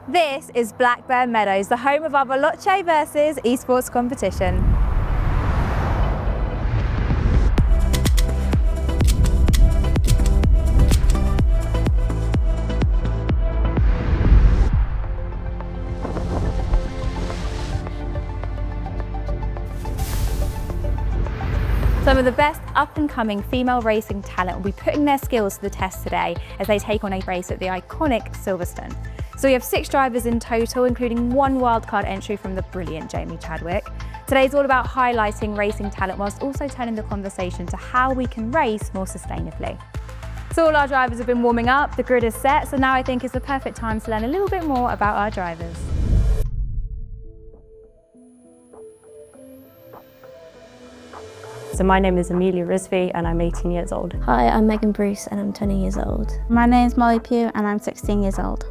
This is Blackburn Meadows, the home of our Veloce versus Esports competition. Some of the best up-and-coming female racing talent will be putting their skills to the test today as they take on a race at the iconic Silverstone. So we have 6 drivers in total, including 1 wildcard entry from the brilliant Jamie Chadwick. Today's all about highlighting racing talent whilst also turning the conversation to how we can race more sustainably. So all our drivers have been warming up, the grid is set, so now I think is the perfect time to learn a little bit more about our drivers. So my name is Amelia Rizvi and I'm 18 years old. Hi, I'm Megan Bruce and I'm 20 years old. My name's Molly Pugh and I'm 16 years old.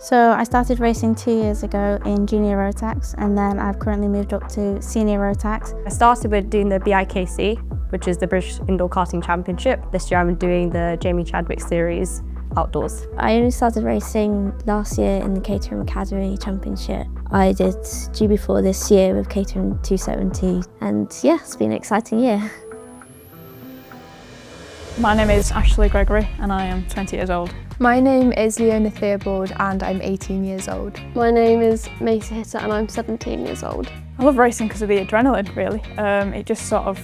So I started racing 2 years ago in junior road tax, and then I've currently moved up to senior road tax. I started with doing the BIKC, which is the British Indoor Karting Championship. This year I'm doing the Jamie Chadwick Series outdoors. I only started racing last year in the Catering Academy Championship. I did GB4 this year with Catering 270, and yeah, it's been an exciting year. My name is Ashley Gregory and I am 20 years old. My name is Leona Theobald and I'm 18 years old. My name is Macy Hitter and I'm 17 years old. I love racing because of the adrenaline, really. It just sort of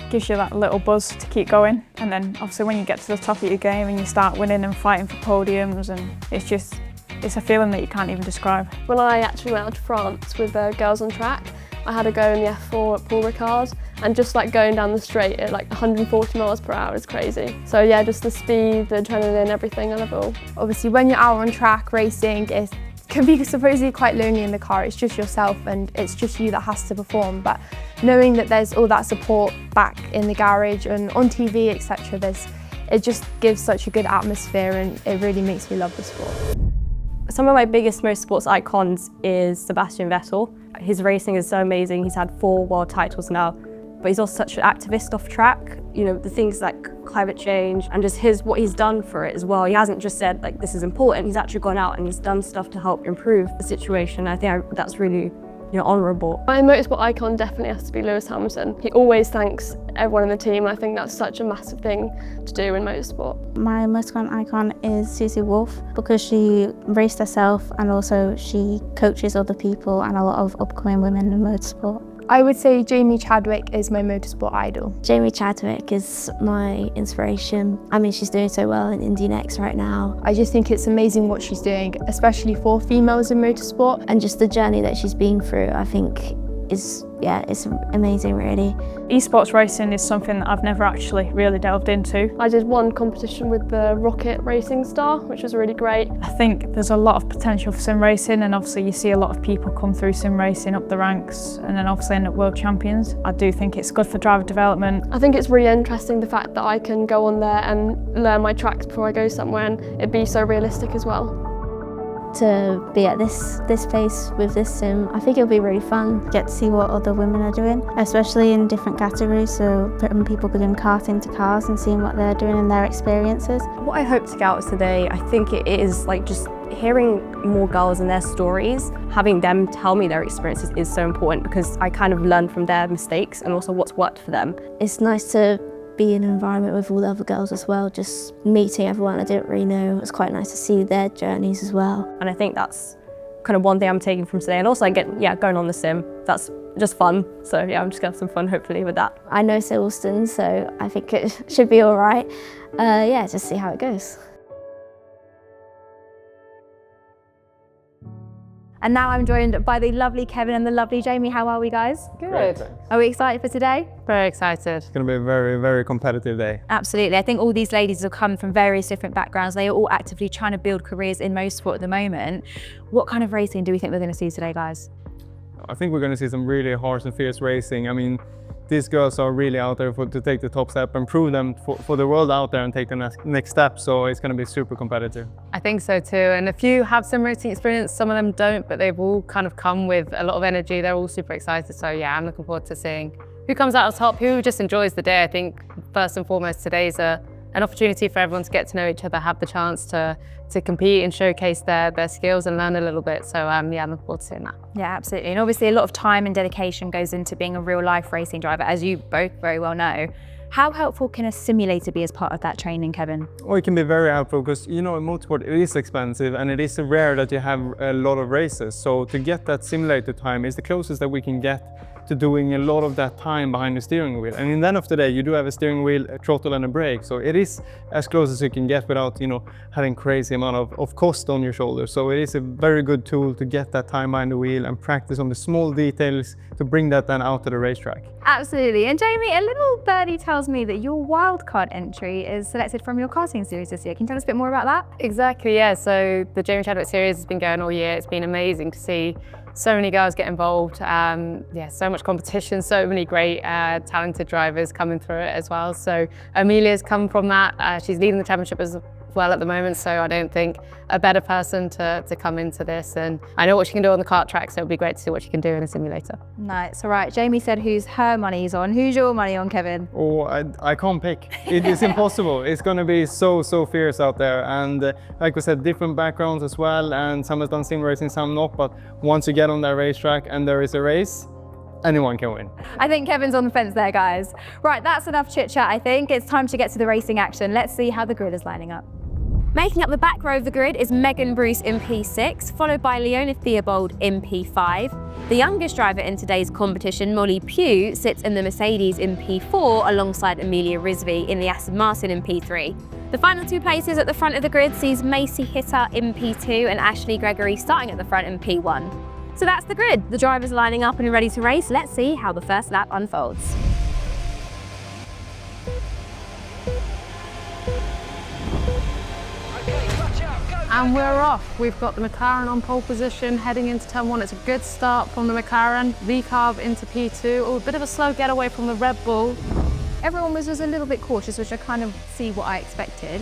gives you that little buzz to keep going, and then obviously when you get to the top of your game and you start winning and fighting for podiums, and it's a feeling that you can't even describe. When I actually went out to France with girls on track, I had a go in the F4 at Paul Ricard, and just like going down the straight at like 140 miles per hour is crazy. So yeah, just the speed, the adrenaline, everything, I love it all. Obviously when you're out on track racing, it can be supposedly quite lonely in the car. It's just yourself and it's just you that has to perform. But knowing that there's all that support back in the garage and on TV, etc., it just gives such a good atmosphere and it really makes me love the sport. Some of my biggest motorsports icons is Sebastian Vettel. His racing is so amazing. He's had 4 world titles now, but he's also such an activist off track. You know, the things like climate change and just what he's done for it as well. He hasn't just said like this is important, he's actually gone out and he's done stuff to help improve the situation. I think that's really honourable. My motorsport icon definitely has to be Lewis Hamilton. He always thanks everyone in the team. I think that's such a massive thing to do in motorsport. My motorsport icon is Susie Wolff because she raced herself and also she coaches other people and a lot of upcoming women in motorsport. I would say Jamie Chadwick is my motorsport idol. Jamie Chadwick is my inspiration. I mean, she's doing so well in Indy Next right now. I just think it's amazing what she's doing, especially for females in motorsport. And just the journey that she's been through, I think it's amazing really. Esports racing is something that I've never actually really delved into. I did one competition with the Rocket Racing Star, which was really great. I think there's a lot of potential for sim racing, and obviously you see a lot of people come through sim racing up the ranks and then obviously end up world champions. I do think it's good for driver development. I think it's really interesting the fact that I can go on there and learn my tracks before I go somewhere, and it'd be so realistic as well. To be at this pace with this sim, I think it'll be really fun. Get to see what other women are doing, especially in different categories, so putting people doing karting to cars and seeing what they're doing and their experiences. What I hope to get out of today, I think it is like just hearing more girls and their stories, having them tell me their experiences is so important because I kind of learn from their mistakes and also what's worked for them. It's nice to be in an environment with all the other girls as well, just meeting everyone I didn't really know. It's quite nice to see their journeys as well. And I think that's kind of one thing I'm taking from today, and also going on the sim, that's just fun. So yeah, I'm just gonna have some fun hopefully with that. I know Silverstone, so I think it should be all right. Yeah, just see how it goes. And now I'm joined by the lovely Kevin and the lovely Jamie. How are we, guys? Good. Are we excited for today? Very excited. It's going to be a very, very competitive day. Absolutely. I think all these ladies have come from various different backgrounds. They are all actively trying to build careers in motorsport at the moment. What kind of racing do we think we're going to see today, guys? I think we're going to see some really harsh and fierce racing. I mean, these girls are really out there to take the top step and prove them for the world out there and take the next step. So it's going to be super competitive. I think so too. And a few have sim racing experience, some of them don't, but they've all kind of come with a lot of energy. They're all super excited. So yeah, I'm looking forward to seeing who comes out on top, who just enjoys the day. I think first and foremost, today's a an opportunity for everyone to get to know each other, have the chance to compete and showcase their skills and learn a little bit. So yeah, I'm looking forward to seeing that. Yeah, absolutely. And obviously a lot of time and dedication goes into being a real life racing driver, as you both very well know. How helpful can a simulator be as part of that training, Kevin? Well, it can be very helpful because, you know, in motorsport it is expensive and it is rare that you have a lot of races. So to get that simulator time is the closest that we can get to doing a lot of that time behind the steering wheel. And in the end of the day, you do have a steering wheel, a throttle and a brake. So it is as close as you can get without, you know, having crazy amount of cost on your shoulders. So it is a very good tool to get that time behind the wheel and practice on the small details to bring that then out to the racetrack. Absolutely. And Jamie, a little birdie tells me that your wildcard entry is selected from your karting series this year. Can you tell us a bit more about that? Exactly, yeah. So the Jamie Chadwick series has been going all year. It's been amazing to see so many girls get involved. Yeah, so much competition, so many great talented drivers coming through it as well. So Amelia's come from that. She's leading the championship as well at the moment, so I don't think a better person to come into this. And I know what she can do on the kart track, so it'll be great to see what she can do in a simulator. Nice. All right, Jamie said who's her money's on. Who's your money on, Kevin? Oh, I can't pick. It is impossible. It's going to be so fierce out there. And like we said, different backgrounds as well. And some has done sim racing, some not. But once you get on that racetrack and there is a race, anyone can win. I think Kevin's on the fence there, guys. Right, that's enough chit chat, I think. It's time to get to the racing action. Let's see how the grid is lining up. Making up the back row of the grid is Megan Bruce in P6, followed by Leona Theobald in P5. The youngest driver in today's competition, Molly Pugh, sits in the Mercedes in P4 alongside Amelia Risby in the Aston Martin in P3. The final two places at the front of the grid sees Macy Hitter in P2 and Ashley Gregory starting at the front in P1. So that's the grid. The drivers lining up and ready to race. Let's see how the first lap unfolds. And we're off. We've got the McLaren on pole position heading into turn 1. It's a good start from the McLaren. V-carb into P2. Oh, a bit of a slow getaway from the Red Bull. Everyone was just a little bit cautious, which I kind of see what I expected.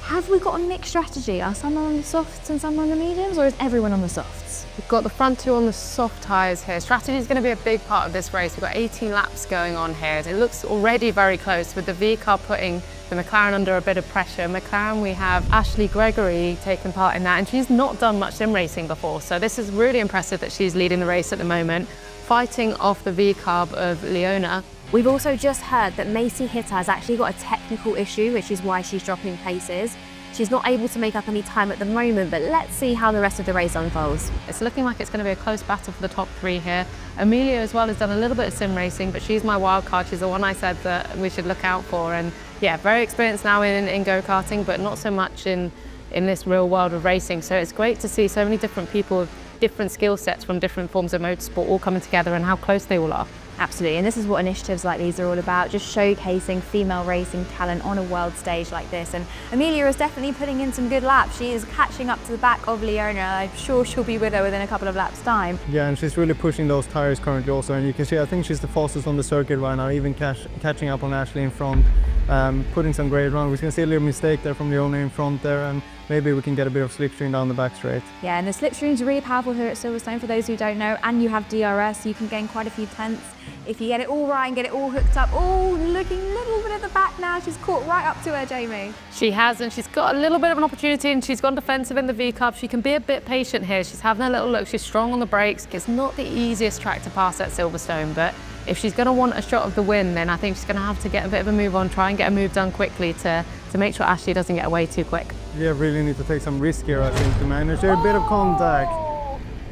Have we got a mixed strategy? Are some on the softs and some on the mediums, or is everyone on the softs? We've got the front two on the soft tyres here. Strategy is going to be a big part of this race. We've got 18 laps going on here. It looks already very close with the V-car putting the McLaren under a bit of pressure. McLaren, we have Ashley Gregory taking part in that, and she's not done much sim racing before, so this is really impressive that she's leading the race at the moment, fighting off the V-carb of Leona. We've also just heard that Macy Hitter has actually got a technical issue, which is why she's dropping places. She's not able to make up any time at the moment, but let's see how the rest of the race unfolds. It's looking like it's going to be a close battle for the top three here. Amelia as well has done a little bit of sim racing, but she's my wild card. She's the one I said that we should look out for. And yeah, very experienced now in go-karting, but not so much in this real world of racing. So it's great to see so many different people with different skill sets from different forms of motorsport all coming together and how close they all are. Absolutely, and this is what initiatives like these are all about, just showcasing female racing talent on a world stage like this. And Amelia is definitely putting in some good laps. She is catching up to the back of Leona. I'm sure she'll be with her within a couple of laps' time. Yeah, and she's really pushing those tyres currently also, and you can see I think she's the fastest on the circuit right now, even catching up on Ashley in front, putting some great run. We can see a little mistake there from Leona in front there, and maybe we can get a bit of slipstream down the back straight. Yeah, and the slipstream's really powerful here at Silverstone, for those who don't know, and you have DRS, you can gain quite a few tenths if you get it all right and get it all hooked up. Oh, looking a little bit at the back now. She's caught right up to her, Jamie. She has, and she's got a little bit of an opportunity, and she's gone defensive in the V-carb. She can be a bit patient here. She's having a little look. She's strong on the brakes. It's not the easiest track to pass at Silverstone, but if she's going to want a shot of the win, then I think she's going to have to get a bit of a move on, try and get a move done quickly to make sure Ashley doesn't get away too quick. Yeah, really need to take some risk here, I think, to manage. There's a bit of contact.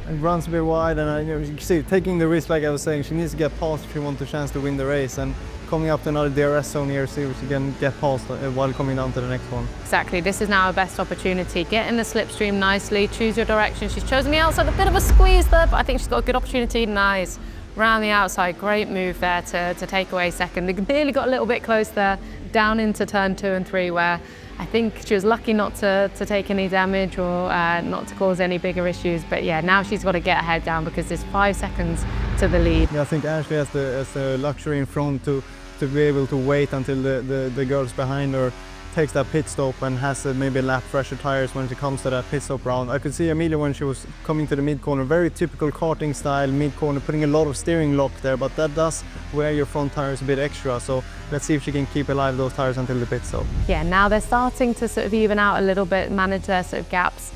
And runs a bit wide, and you can see, taking the risk, like I was saying, she needs to get past if she wants a chance to win the race. And coming up to another DRS zone here, see if she can get past while coming down to the next one. Exactly, this is now her best opportunity. Get in the slipstream nicely, choose your direction. She's chosen the outside, a bit of a squeeze there, but I think she's got a good opportunity. Nice. Round the outside, great move there to take away second. They nearly got a little bit close there, down into turn 2 and 3, where I think she was lucky not to take any damage or not to cause any bigger issues. But yeah, now she's got to get her head down because there's 5 seconds to the lead. Yeah, I think Ashley has the luxury in front to be able to wait until the girls behind her takes that pit stop and has maybe a lap fresher tires when it comes to that pit stop round. I could see Amelia when she was coming to the mid-corner, very typical karting style mid-corner, putting a lot of steering lock there, but that does wear your front tires a bit extra. So let's see if she can keep alive those tires until the pit stop. Yeah, now they're starting to sort of even out a little bit, manage their sort of gaps.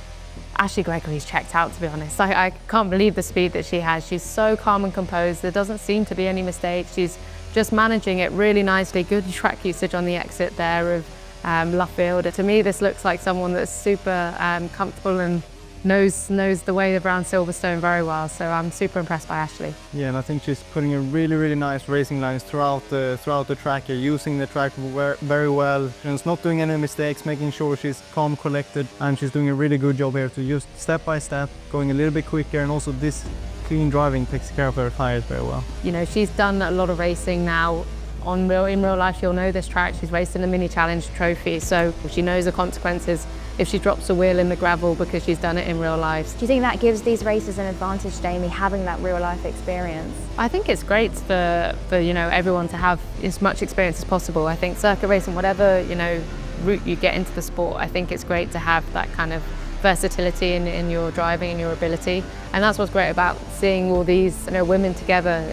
Ashley Gregory's checked out, to be honest. I can't believe the speed that she has. She's so calm and composed. There doesn't seem to be any mistakes. She's just managing it really nicely. Good track usage on the exit there of Luffield. To me, this looks like someone that's super comfortable and knows the way around Silverstone very well. So I'm super impressed by Ashley. Yeah, and I think she's putting a really nice racing lines throughout the track here, using the track very well. She's not doing any mistakes, making sure she's calm, collected, and she's doing a really good job here to just step by step, going a little bit quicker, and also this clean driving takes care of her tires very well. You know, she's done a lot of racing now. In real life, she'll know this track. She's raced in the Mini Challenge Trophy, so she knows the consequences if she drops a wheel in the gravel because she's done it in real life. Do you think that gives these racers an advantage, Jamie, having that real life experience? I think it's great for you know, everyone to have as much experience as possible. I think circuit racing, whatever, you know, route you get into the sport, I think it's great to have that kind of versatility in your driving and your ability. And that's what's great about seeing all these, you know, women together.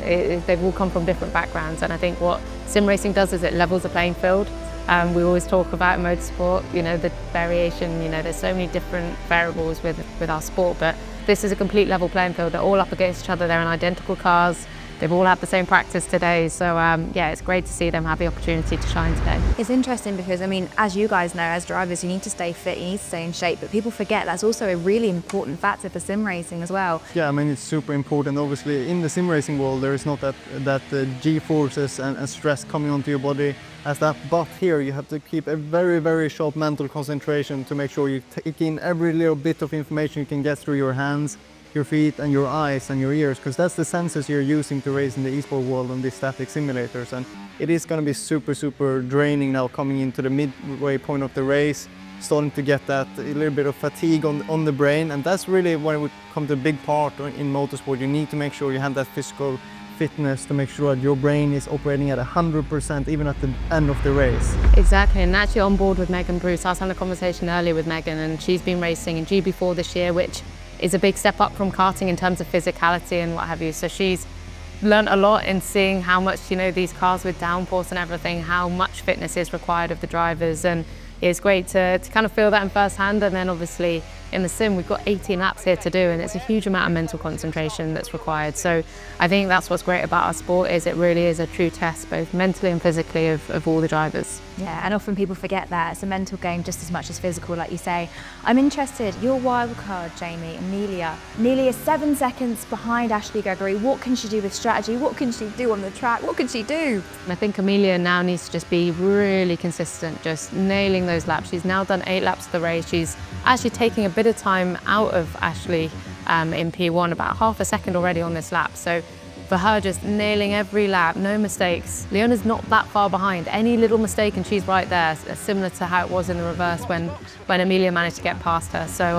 They've all come from different backgrounds, and I think what sim racing does is it levels the playing field. We always talk about motorsport, you know, the variation, you know, there's so many different variables with our sport, but this is a complete level playing field. They're all up against each other, they're in identical cars. They've all had the same practice today, so yeah, it's great to see them have the opportunity to shine today. It's interesting because, I mean, as you guys know, as drivers, you need to stay fit, you need to stay in shape, but people forget that's also a really important factor for sim racing as well. Yeah, I mean, it's super important. Obviously, in the sim racing world, there is not that G-forces and stress coming onto your body as that, but here you have to keep a very sharp mental concentration to make sure you take in every little bit of information you can get through your hands, your feet and your eyes and your ears, because that's the sensors you're using to race in the esport world on these static simulators. And it is going to be super draining now coming into the midway point of the race, starting to get that a little bit of fatigue on the brain, and that's really when it would come to a big part in motorsport. You need to make sure you have that physical fitness to make sure that your brain is operating at 100% even at the end of the race. Exactly, and actually on board with Megan Bruce. I was having a conversation earlier with Megan, and she's been racing in GB4 this year, which is a big step up from karting in terms of physicality and what have you. So she's learned a lot in seeing how much, you know, these cars with downforce and everything, how much fitness is required of the drivers, and it's great to kind of feel that in first hand. And then obviously in the sim we've got 18 laps here to do, and it's a huge amount of mental concentration that's required. So I think that's what's great about our sport, is it really is a true test both mentally and physically of all the drivers. Yeah, and often people forget that it's a mental game just as much as physical, like you say. I'm interested, your wild card, Jamie, Amelia. Nearly is 7 seconds behind Ashley Gregory. What can she do with strategy? What can she do on the track? What can she do? I think Amelia now needs to just be really consistent, just nailing those laps. She's now done 8 laps of the race. She's actually taking a bit of time out of Ashley in P1, about half a second already on this lap. So for her, just nailing every lap, no mistakes. Leona's not that far behind. Any little mistake and she's right there, similar to how it was in the reverse when Amelia managed to get past her. So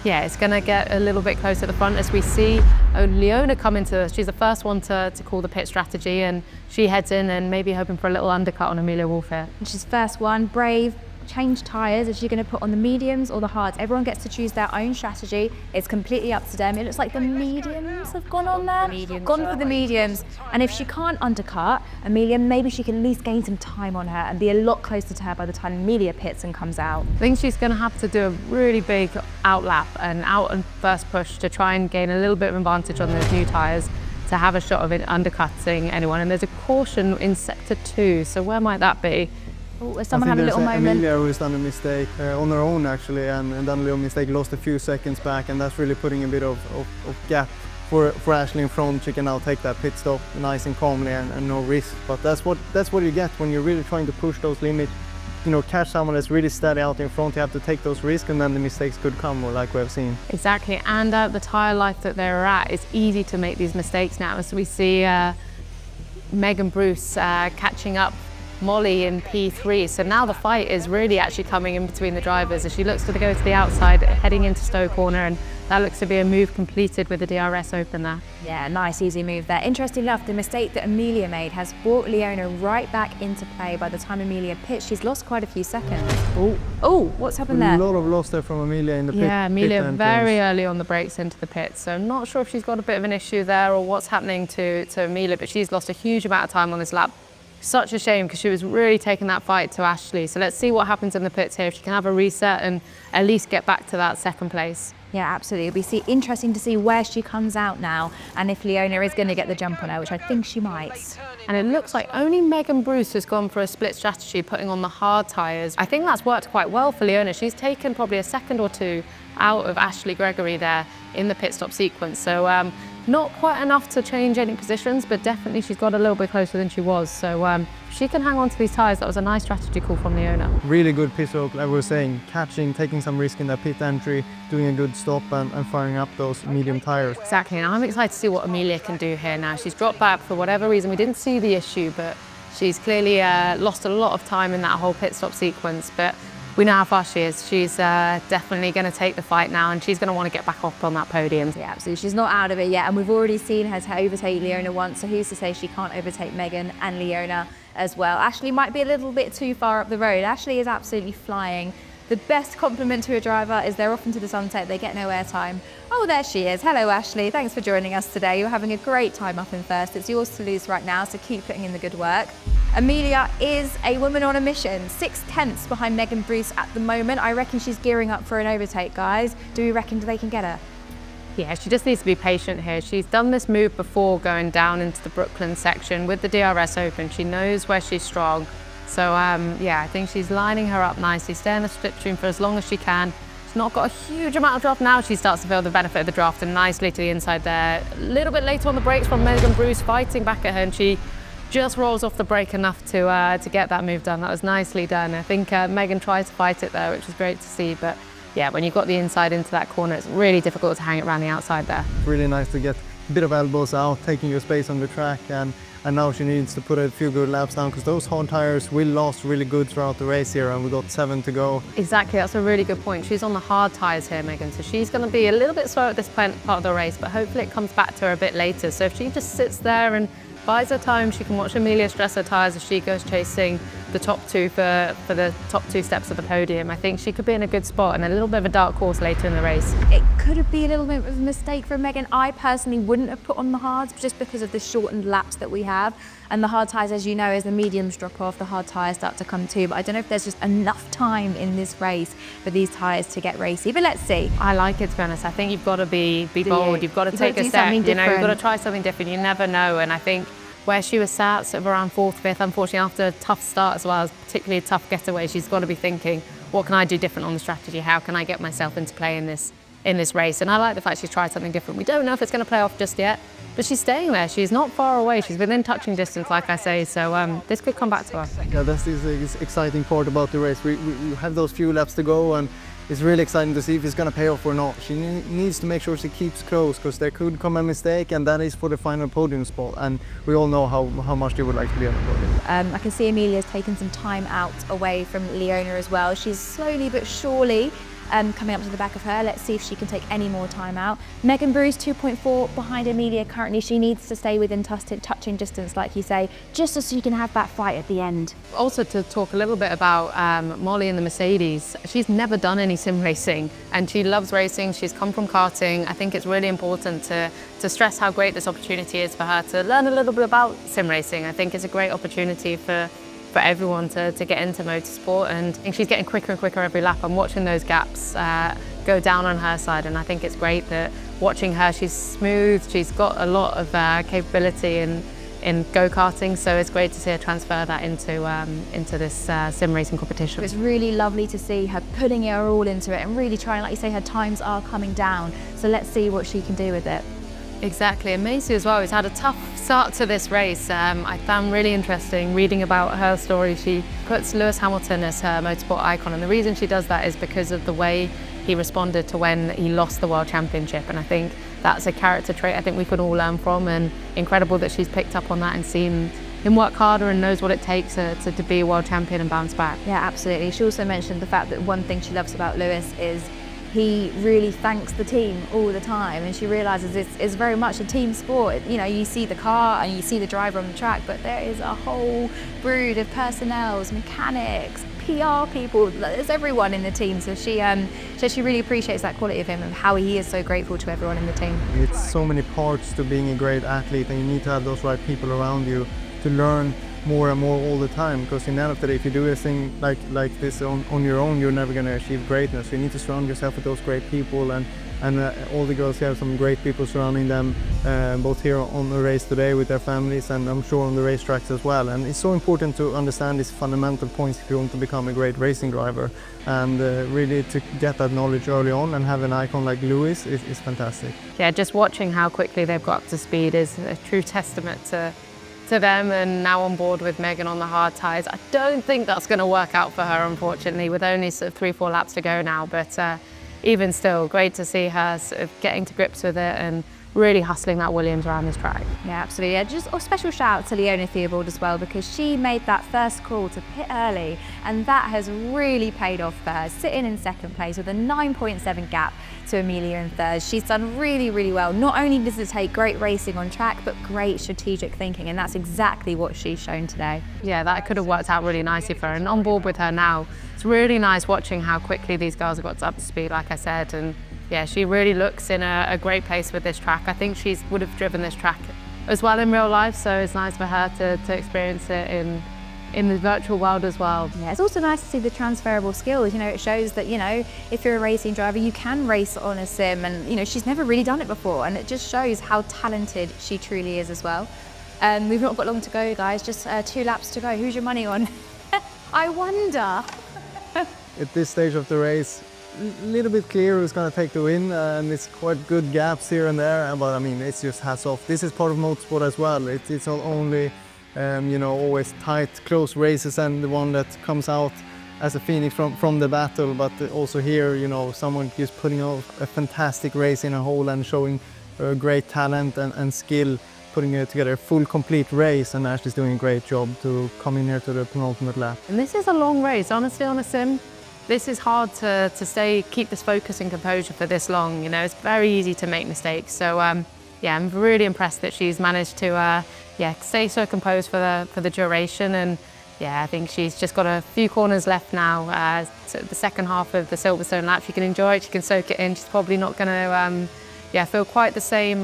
yeah, it's going to get a little bit closer at the front as we see Leona come into, she's the first one to call the pit strategy, and she heads in and maybe hoping for a little undercut on Amelia Wolf here. And she's first one, brave. Change tyres. Is she going to put on the mediums or the hards? Everyone gets to choose their own strategy. It's completely up to them. It looks like the mediums have gone on there. Gone for the mediums. And if she can't undercut Amelia, maybe she can at least gain some time on her and be a lot closer to her by the time Amelia pits and comes out. I think she's going to have to do a really big out lap and out and first push to try and gain a little bit of advantage on those new tyres to have a shot of it undercutting anyone. And there's a caution in sector 2, so where might that be? Oh, someone had a little moment. Amelia who's done a mistake on her own actually, and done a little mistake, lost a few seconds back, and that's really putting a bit of gap for Ashley in front. She can now take that pit stop nice and calmly and no risk. But that's what you get when you're really trying to push those limits. You know, catch someone that's really steady out in front. You have to take those risks, and then the mistakes could come, like we have seen. Exactly, and the tyre life that they're at, it's easy to make these mistakes now. As we see Megan Bruce catching up Molly in P3, so now the fight is really actually coming in between the drivers as she looks to go to the outside, heading into Stowe corner, and that looks to be a move completed with the DRS open there. Yeah, nice easy move there. Interesting enough, the mistake that Amelia made has brought Leona right back into play. By the time Amelia pits, she's lost quite a few seconds. Oh, what's happened there? A lot of loss there from Amelia in the pit. Yeah, Amelia pit very early on the brakes into the pit, so I'm not sure if she's got a bit of an issue there or what's happening to Amelia, but she's lost a huge amount of time on this lap. Such a shame because she was really taking that fight to Ashley. So let's see what happens in the pits here, if she can have a reset and at least get back to that second place. Yeah, absolutely. It'll be interesting to see where she comes out now and if Leona is going to get the jump on her, which I think she might. And it looks like only Megan Bruce has gone for a split strategy, putting on the hard tyres. I think that's worked quite well for Leona. She's taken probably a second or two out of Ashley Gregory there in the pit stop sequence. So not quite enough to change any positions, but definitely she's got a little bit closer than she was. So if she can hang on to these tyres, that was a nice strategy call from Leona. Really good pit stop, like we were saying, catching, taking some risk in that pit entry, doing a good stop and firing up those medium tyres. Exactly, and I'm excited to see what Amelia can do here now. She's dropped back for whatever reason. We didn't see the issue, but she's clearly lost a lot of time in that whole pit stop sequence. But we know how fast she is. She's definitely going to take the fight now, and she's going to want to get back up on that podium. Yeah, absolutely. She's not out of it yet, and we've already seen her overtake Leona once, so who's to say she can't overtake Megan and Leona as well. Ashley might be a little bit too far up the road. Ashley is absolutely flying. The best compliment to a driver is they're off into the sunset, they get no airtime. Oh, there she is. Hello, Ashley. Thanks for joining us today. You're having a great time up in first. It's yours to lose right now, so keep putting in the good work. Amelia is a woman on a mission, 6/10 behind Megan Bruce at the moment. I reckon she's gearing up for an overtake, guys. Do we reckon they can get her? Yeah, she just needs to be patient here. She's done this move before going down into the Brooklyn section with the DRS open. She knows where she's strong. So yeah, I think she's lining her up nicely, stay in the slipstream for as long as she can. She's not got a huge amount of draft now. She starts to feel the benefit of the draft and nicely to the inside there. A little bit later on the brakes from Megan Bruce fighting back at her, and she just rolls off the brake enough to get that move done. That was nicely done. I think Megan tried to fight it there, which was great to see. But yeah, when you've got the inside into that corner, it's really difficult to hang it around the outside there. Really nice to get a bit of elbows out, taking your space on the track, and now she needs to put a few good laps down because those hard tyres will last really good throughout the race here, and we've got 7 to go. Exactly, that's a really good point. She's on the hard tyres here, Megan, so she's going to be a little bit slow at this part of the race, but hopefully it comes back to her a bit later. So if she just sits there and buys her time, she can watch Amelia stress her tyres as she goes chasing the top two for the top 2 steps of the podium. I think she could be in a good spot and a little bit of a dark horse later in the race. It could be a little bit of a mistake from Megan. I personally wouldn't have put on the hards just because of the shortened laps that we have. And the hard tyres, as you know, as the mediums drop off, the hard tyres start to come too. But I don't know if there's just enough time in this race for these tyres to get racy. But let's see. I like it, to be honest. I think you've got to be bold. You've got to take a step. You know, you've got to try something different. You never know. And I think where she was sat sort of around 4th, 5th, unfortunately after a tough start as well, particularly a tough getaway, she's got to be thinking, what can I do different on the strategy? How can I get myself into play in this race? And I like the fact she's tried something different. We don't know if it's going to play off just yet, but she's staying there. She's not far away. She's within touching distance, like I say, so this could come back to her. Yeah, that's the exciting part about the race. We have those few laps to go, and it's really exciting to see if it's going to pay off or not. She needs to make sure she keeps close, because there could come a mistake, and that is for the final podium spot. And we all know how much they would like to be on the podium. I can see Amelia's taken some time out away from Leona as well. She's slowly but surely coming up to the back of her. Let's see if she can take any more time out. Megan Bruce 2.4 behind Amelia currently. She needs to stay within touching distance, like you say, just so she can have that fight at the end. Also, to talk a little bit about Molly and the Mercedes, she's never done any sim racing and she loves racing. She's come from karting. I think it's really important to stress how great this opportunity is for her to learn a little bit about sim racing. I think it's a great opportunity for everyone to get into motorsport, and I think she's getting quicker and quicker every lap. I'm watching those gaps go down on her side, and I think it's great that watching her, she's smooth, she's got a lot of capability in go-karting, so it's great to see her transfer that into this sim racing competition. It's really lovely to see her putting her all into it and really trying, like you say, her times are coming down, so let's see what she can do with it. Exactly, and Macy as well, who's had a tough start to this race. I found really interesting reading about her story. She puts Lewis Hamilton as her motorsport icon, and the reason she does that is because of the way he responded to when he lost the World Championship, and I think that's a character trait I think we could all learn from, and incredible that she's picked up on that and seen him work harder and knows what it takes to be a world champion and bounce back. Yeah, absolutely. She also mentioned the fact that one thing she loves about Lewis is he really thanks the team all the time, and she realises it's very much a team sport. You know, you see the car and you see the driver on the track, but there is a whole brood of personnel, mechanics, PR people, there's everyone in the team. So she really appreciates that quality of him and how he is so grateful to everyone in the team. It's so many parts to being a great athlete, and you need to have those right people around you to learn more and more all the time, because in the end of the day, if you do a thing like this on your own, you're never going to achieve greatness. You need to surround yourself with those great people, and all the girls have some great people surrounding them, both here on the race today with their families, and I'm sure on the racetracks as well. And it's so important to understand these fundamental points if you want to become a great racing driver, and really to get that knowledge early on and have an icon like Lewis is fantastic. Yeah, just watching how quickly they've got up to speed is a true testament to them, and now on board with Megan on the hard tyres. I don't think that's going to work out for her, unfortunately, with only sort of 3-4 laps to go now, but even still, great to see her sort of getting to grips with it and really hustling that Williams around this track. Yeah, absolutely. Yeah, just a special shout out to Leona Theobald as well, because she made that first call to pit early, and that has really paid off for her, sitting in second place with a 9.7 gap to Amelia in third. She's done really, really well. Not only does it take great racing on track, but great strategic thinking, and that's exactly what she's shown today. Yeah, that could have worked out really nicely for her, and on board with her now. It's really nice watching how quickly these girls have got up to speed, like I said, and yeah, she really looks in a great place with this track. I think she would have driven this track as well in real life, so it's nice for her to experience it in the virtual world as well. Yeah, it's also nice to see the transferable skills. You know, it shows that, you know, if you're a racing driver, you can race on a sim, and, you know, she's never really done it before, and it just shows how talented she truly is as well. We've not got long to go, guys, just 2 laps to go. Who's your money on? I wonder. At this stage of the race, a little bit clear who's going to take the win, and it's quite good gaps here and there, but I mean, it's just hats off. This is part of motorsport as well. It's not only you know, always tight, close races and the one that comes out as a phoenix from the battle, but also here, you know, someone just putting off a fantastic race in a whole and showing great talent and skill, putting together a full, complete race, and Ashley's doing a great job to come in here to the penultimate lap. And this is a long race, honestly, on a sim. This is hard to keep this focus and composure for this long. You know, it's very easy to make mistakes. So yeah, I'm really impressed that she's managed to stay so composed for the duration. And yeah, I think she's just got a few corners left now. So the second half of the Silverstone lap, she can enjoy it, she can soak it in. She's probably not going to feel quite the same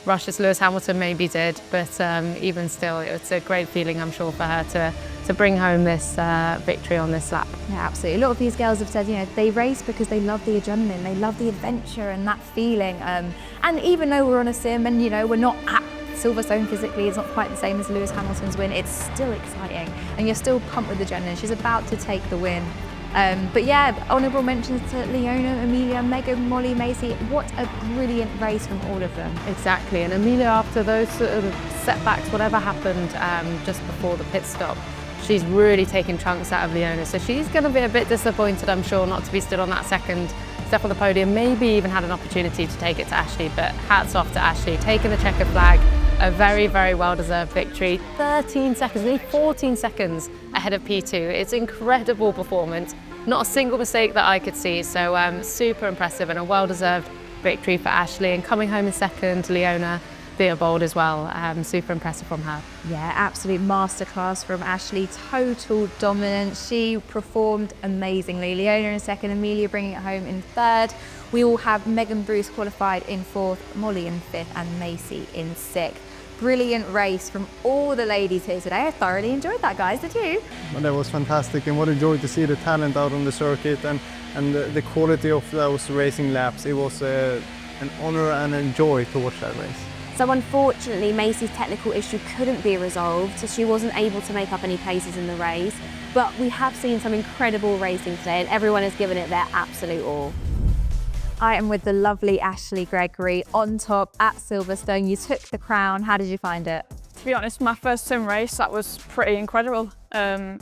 rush as Lewis Hamilton maybe did, but even still, it's a great feeling, I'm sure, for her to bring home this victory on this lap. Yeah, absolutely. A lot of these girls have said, you know, they race because they love the adrenaline, they love the adventure and that feeling. And even though we're on a sim and, you know, we're not at Silverstone physically, it's not quite the same as Lewis Hamilton's win, it's still exciting and you're still pumped with adrenaline. She's about to take the win. But yeah, honourable mentions to Leona, Amelia, Megan, Molly, Macy. What a brilliant race from all of them. Exactly, and Amelia, after those sort of setbacks, whatever happened just before the pit stop, she's really taken chunks out of Leona. So she's going to be a bit disappointed, I'm sure, not to be stood on that second step on the podium. Maybe even had an opportunity to take it to Ashley, but hats off to Ashley, taking the checkered flag. A very, very well-deserved victory. 13 seconds, nearly 14 seconds ahead of P2. It's incredible performance. Not a single mistake that I could see, so super impressive and a well-deserved victory for Ashley. And coming home in second, Leona Theobald as well. Super impressive from her. Yeah, absolute masterclass from Ashley. Total dominance. She performed amazingly. Leona in second, Amelia bringing it home in third. We all have Megan Bruce qualified in fourth, Molly in fifth, and Macy in sixth. Brilliant race from all the ladies here today. I thoroughly enjoyed that, guys. Did you? Well, that was fantastic, and what a joy to see the talent out on the circuit and the quality of those racing laps. It was an honour and a joy to watch that race. So unfortunately, Macy's technical issue couldn't be resolved, so she wasn't able to make up any places in the race. But we have seen some incredible racing today, and everyone has given it their absolute all. I am with the lovely Ashley Gregory on top at Silverstone. You took the crown. How did you find it? To be honest, my first sim race, that was pretty incredible. The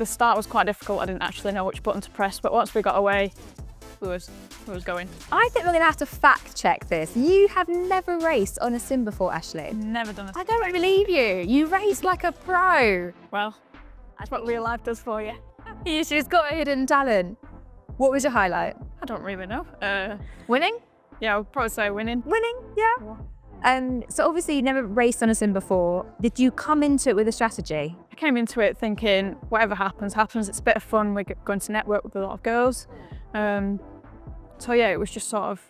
start was quite difficult. I didn't actually know which button to press, but once we got away, we was going. I think we're going to have to fact check this. You have never raced on a sim before, Ashley. Never done it. I don't believe you. You race like a pro. Well, that's what real life does for you. She's got a hidden talent. What was your highlight? I don't really know. Winning? Yeah, I would probably say winning. Winning, yeah. So obviously you never raced on a sim before. Did you come into it with a strategy? I came into it thinking whatever happens, happens. It's a bit of fun. We're going to network with a lot of girls. So yeah, it was just sort of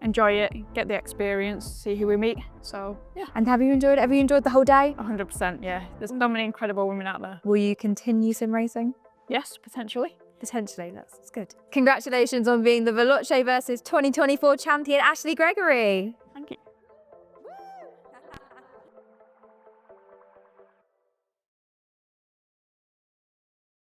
enjoy it, get the experience, see who we meet. So yeah. And have you enjoyed it? Have you enjoyed the whole day? 100%, yeah. There's so many incredible women out there. Will you continue sim racing? Yes, potentially. Potentially, that's good. Congratulations on being the Veloce versus 2024 champion, Ashley Gregory.